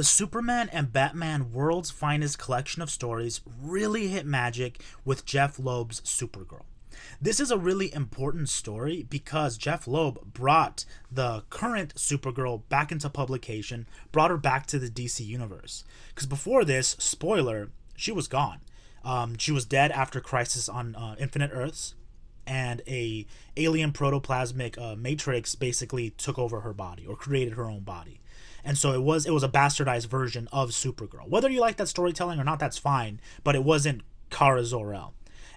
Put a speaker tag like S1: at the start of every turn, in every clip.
S1: The Superman and Batman World's Finest collection of stories really hit magic with Jeff Loeb's Supergirl. This is a really important story because Jeff Loeb brought the current Supergirl back into publication, brought her back to the DC universe. Because before this, spoiler, she was gone. She was dead after Crisis on Infinite Earths, and a alien protoplasmic matrix basically took over her body or created her own body. And so it was a bastardized version of Supergirl. Whether you like that storytelling or not, that's fine, but it wasn't Kara Zor-El.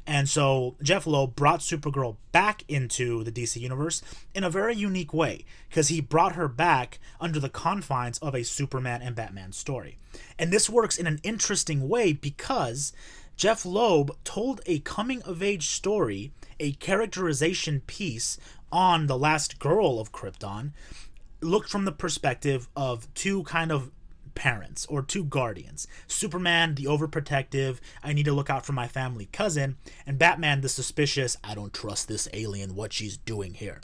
S1: And so Jeff Loeb brought Supergirl back into the DC universe in a very unique way, because he brought her back under the confines of a Superman and Batman story. And this works in an interesting way because Jeff Loeb told a coming-of-age story, a characterization piece on the last girl of Krypton, looked from the perspective of two kind of parents or two guardians. Superman, the overprotective, I need to look out for my family cousin, and Batman, the suspicious, I don't trust this alien, what she's doing here.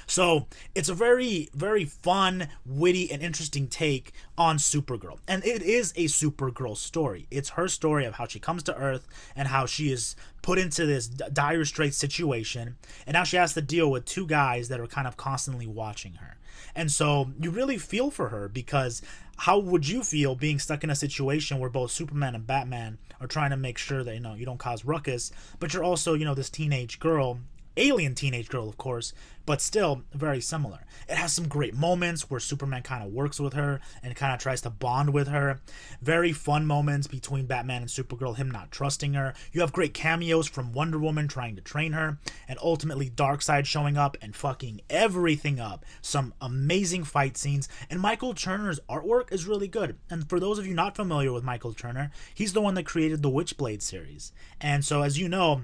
S1: So it's a very, very fun, witty, and interesting take on Supergirl. And it is a Supergirl story. It's her story of how she comes to Earth and how she is put into this dire straits situation. And now she has to deal with two guys that are kind of constantly watching her. And so you really feel for her, because how would you feel being stuck in a situation where both Superman and Batman are trying to make sure that, you don't cause ruckus, but you're also, this teenage girl, alien teenage girl, of course, but still very similar. It has some great moments where Superman kind of works with her and kind of tries to bond with her. Very fun moments between Batman and Supergirl, him not trusting her. You have great cameos from Wonder Woman trying to train her, and ultimately Darkseid showing up and fucking everything up. Some amazing fight scenes, and Michael Turner's artwork is really good. And for those of you not familiar with Michael Turner, he's the one that created the Witchblade series. And so, as you know,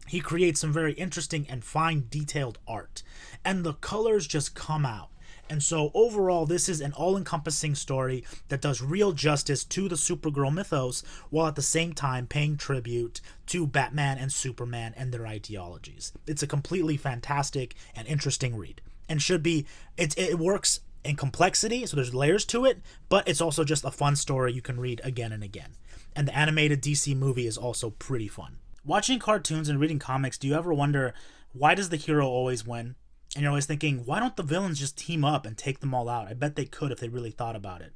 S1: he creates some very interesting and fine detailed art, and the colors just come out. And so overall, this is an all-encompassing story that does real justice to the Supergirl mythos, while at the same time paying tribute to Batman and Superman and their ideologies. It's a completely fantastic and interesting read, and should be. It works in complexity, so there's layers to it, but it's also just a fun story you can read again and again. And the animated DC movie is also pretty fun. Watching cartoons and reading comics, do you ever wonder, why does the hero always win? And you're always thinking, why don't the villains just team up and take them all out? I bet they could if they really thought about it.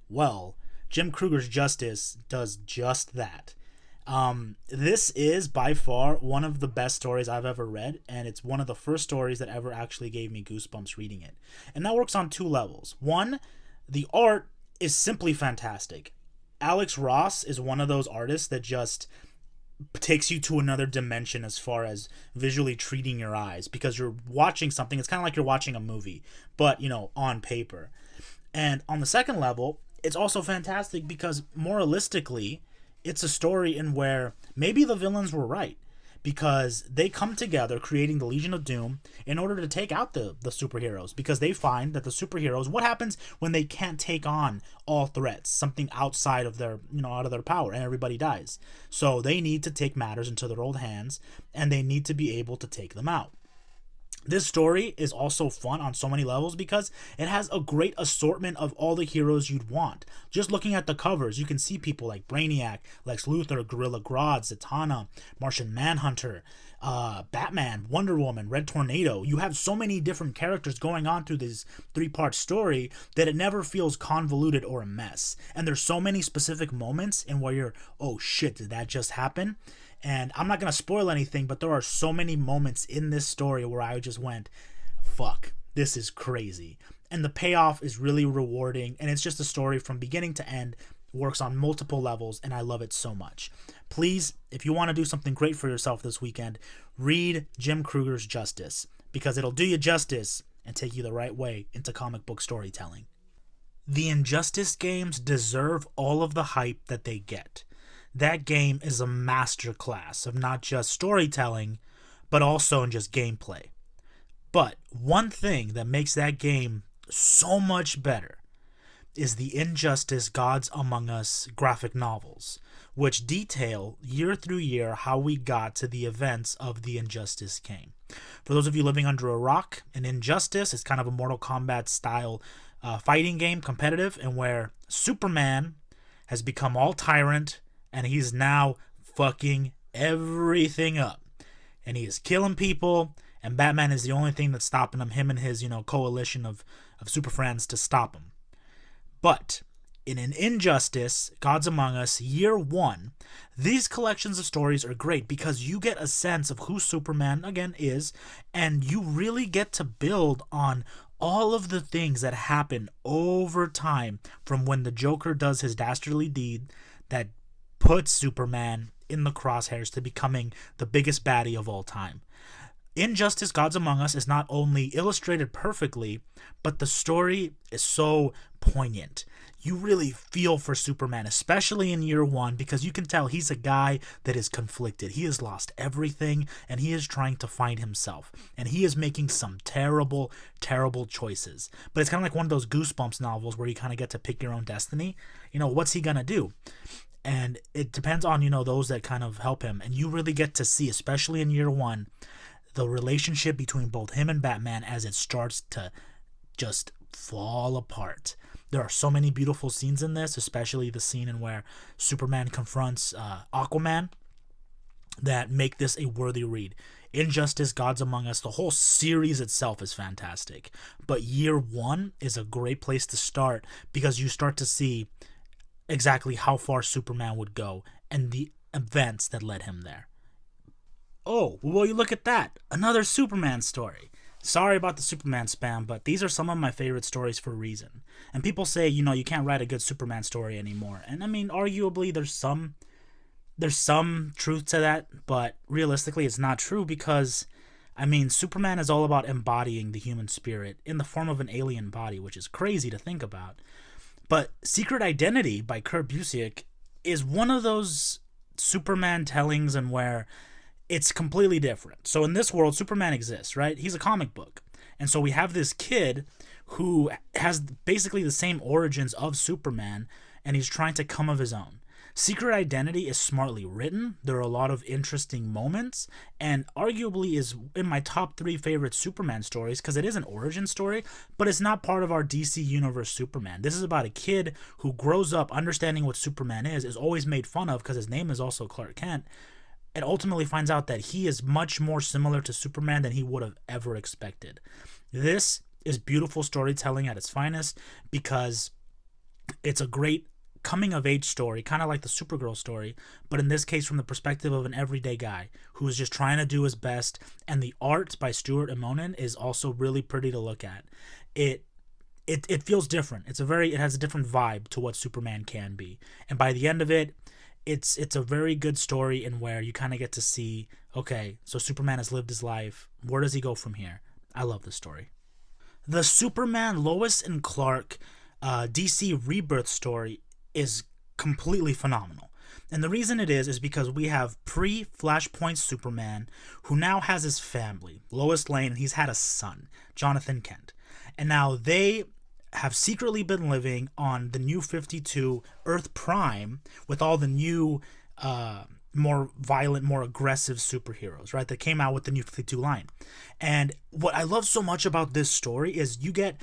S1: Well, Jim Krueger's Justice does just that. This is by far one of the best stories I've ever read, and it's one of the first stories that ever actually gave me goosebumps reading it. And that works on two levels. One, the art is simply fantastic. Alex Ross is one of those artists that just takes you to another dimension as far as visually treating your eyes, because you're watching something. It's kind of like you're watching a movie, but on paper. And on the second level, it's also fantastic because moralistically, it's a story in where maybe the villains were right, because they come together creating the Legion of Doom in order to take out the superheroes, because they find that the superheroes, what happens when they can't take on all threats, something outside of their out of their power, and everybody dies. So they need to take matters into their own hands, and they need to be able to take them out. This story is also fun on so many levels because it has a great assortment of all the heroes you'd want. Just looking at the covers, you can see people like Brainiac, Lex Luthor, Gorilla Grodd, Zatanna, Martian Manhunter, Batman, Wonder Woman, Red Tornado. You have so many different characters going on through this three-part story that it never feels convoluted or a mess. And there's so many specific moments in where you're, oh shit, did that just happen? And I'm not going to spoil anything, but there are so many moments in this story where I just went, fuck, this is crazy. And the payoff is really rewarding, and it's just a story from beginning to end, works on multiple levels, and I love it so much. Please, if you want to do something great for yourself this weekend, read Jim Krueger's Justice, because it'll do you justice and take you the right way into comic book storytelling. The Injustice games deserve all of the hype that they get. That game is a masterclass of not just storytelling, but also in just gameplay. But one thing that makes that game so much better is the Injustice Gods Among Us graphic novels, which detail year through year how we got to the events of the Injustice game. For those of you living under a rock, an Injustice is kind of a Mortal Kombat style fighting game, competitive, and where Superman has become all tyrant and he's now fucking everything up. And he is killing people, and Batman is the only thing that's stopping him and his, coalition of super friends to stop him. But in an Injustice, Gods Among Us, Year 1, these collections of stories are great because you get a sense of who Superman, again, is, and you really get to build on all of the things that happen over time from when the Joker does his dastardly deed that puts Superman in the crosshairs to becoming the biggest baddie of all time. Injustice Gods Among Us is not only illustrated perfectly, but the story is so poignant. You really feel for Superman, especially in Year 1, because you can tell he's a guy that is conflicted. He has lost everything, and he is trying to find himself. And he is making some terrible, terrible choices. But it's kind of like one of those Goosebumps novels where you kind of get to pick your own destiny. What's he going to do? And it depends on, those that kind of help him. And you really get to see, especially in Year 1, the relationship between both him and Batman as it starts to just fall apart. There are so many beautiful scenes in this, especially the scene in where Superman confronts Aquaman, that make this a worthy read. Injustice, Gods Among Us, the whole series itself is fantastic. But Year 1 is a great place to start because you start to see exactly how far Superman would go and the events that led him there. Oh, well, you look at that. Another Superman story. Sorry about the Superman spam, but these are some of my favorite stories for a reason. And people say, you can't write a good Superman story anymore. And I mean, arguably, there's some truth to that, but realistically, it's not true because, Superman is all about embodying the human spirit in the form of an alien body, which is crazy to think about. But Secret Identity by Kurt Busiek is one of those Superman tellings and where it's completely different. So in this world, Superman exists, right? He's a comic book. And so we have this kid who has basically the same origins of Superman, and he's trying to come of his own. Secret Identity is smartly written. There are a lot of interesting moments, and arguably is in my top 3 favorite Superman stories because it is an origin story, but it's not part of our DC Universe Superman. This is about a kid who grows up understanding what Superman is always made fun of because his name is also Clark Kent, and ultimately finds out that he is much more similar to Superman than he would have ever expected. This is beautiful storytelling at its finest because it's a great coming-of-age story, kind of like the Supergirl story, but in this case from the perspective of an everyday guy who is just trying to do his best, and the art by Stuart Immonen is also really pretty to look at. It feels different. It has a different vibe to what Superman can be, and by the end of it, it's a very good story in where you kind of get to see, okay, so Superman has lived his life. Where does he go from here? I love this story. The Superman Lois and Clark DC Rebirth story is completely phenomenal. And the reason it is because we have pre-Flashpoint Superman who now has his family, Lois Lane, and he's had a son, Jonathan Kent. And now they have secretly been living on the New 52 Earth Prime with all the new, more violent, more aggressive superheroes, right? That came out with the New 52 line. And what I love so much about this story is you get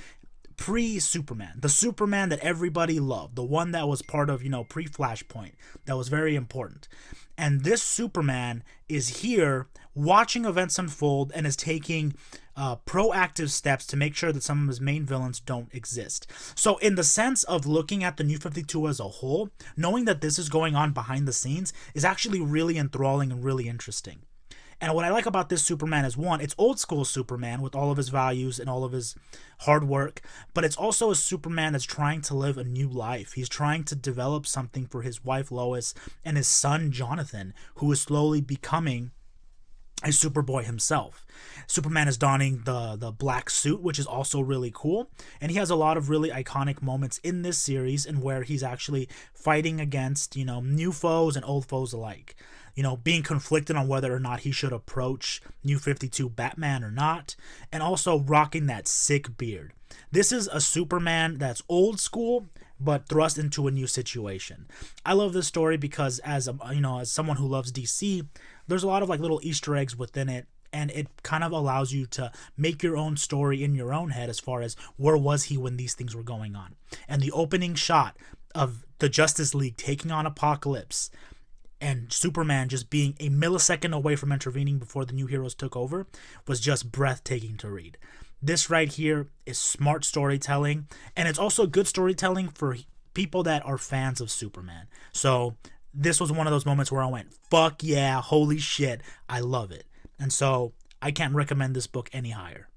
S1: pre-Superman, the Superman that everybody loved, the one that was part of, pre-Flashpoint, that was very important. And this Superman is here watching events unfold and is taking proactive steps to make sure that some of his main villains don't exist. So in the sense of looking at the New 52 as a whole, knowing that this is going on behind the scenes is actually really enthralling and really interesting. And what I like about this Superman is, one, it's old school Superman with all of his values and all of his hard work, but it's also a Superman that's trying to live a new life. He's trying to develop something for his wife Lois and his son Jonathan, who is slowly becoming a Superboy himself. Superman is donning the black suit, which is also really cool, and he has a lot of really iconic moments in this series and where he's actually fighting against, new foes and old foes alike. Being conflicted on whether or not he should approach New 52 Batman or not, and also rocking that sick beard. This is a Superman that's old school, but thrust into a new situation. I love this story because as someone who loves DC, there's a lot of little Easter eggs within it, and it kind of allows you to make your own story in your own head as far as where was he when these things were going on. And the opening shot of the Justice League taking on Apocalypse and Superman just being a millisecond away from intervening before the new heroes took over was just breathtaking to read. This right here is smart storytelling, and it's also good storytelling for people that are fans of Superman. So this was one of those moments where I went, fuck yeah, holy shit, I love it. And so I can't recommend this book any higher.